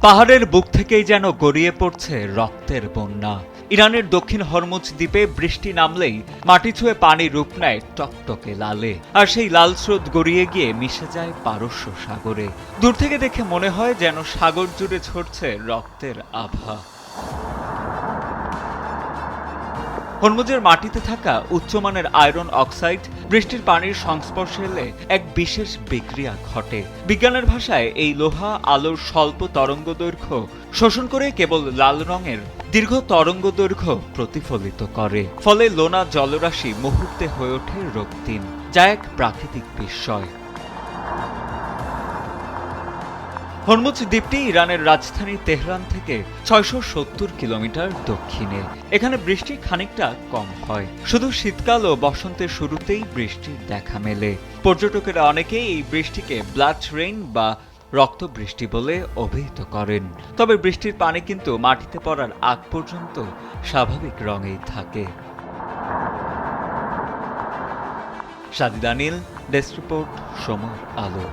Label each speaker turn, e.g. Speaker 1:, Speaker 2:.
Speaker 1: পাহাড়ের বুক থেকেই যেন গড়িয়ে পড়ছে রক্তের বন্যা। ইরানের দক্ষিণ হরমুজ দ্বীপে বৃষ্টি নামলেই মাটি ছুঁয়ে পানি রূপ নেয় টকটকে লালে, আর সেই লাল স্রোত গড়িয়ে গিয়ে মিশে যায় পারস্য সাগরে। দূর থেকে দেখে মনে হয় যেন সাগর জুড়ে ছড়ছে রক্তের আভা। হরমুজের মাটিতে থাকা উচ্চমানের আয়রন অক্সাইড বৃষ্টির পানির সংস্পর্শে এলে এক বিশেষ বিক্রিয়া ঘটে। বিজ্ঞানের ভাষায় এই লোহা আলোর স্বল্প তরঙ্গ দৈর্ঘ্য শোষণ করে কেবল লাল রঙের দীর্ঘ তরঙ্গ দৈর্ঘ্য প্রতিফলিত করে। ফলে লোনা জলরাশি মুহূর্তে হয়ে ওঠে রক্তিম, যা এক প্রাকৃতিক বিস্ময়। হরমুজ দ্বীপটি ইরানের রাজধানী তেহরান থেকে ৬৭০ কিলোমিটার দক্ষিণে। এখানে বৃষ্টি খানিকটা কম হয়, শুধু শীতকাল ও বসন্তের শুরুতেই বৃষ্টির দেখা মেলে। পর্যটকেরা অনেকেই এই বৃষ্টিকে ব্লাড রেইন বা রক্ত বৃষ্টি বলে অভিহিত করেন। তবে বৃষ্টির পানি কিন্তু মাটিতে পড়ার আগ পর্যন্ত স্বাভাবিক রঙেই থাকে। সাদিদ আনিল, ডেস্ক রিপোর্ট, সময়ের আলো।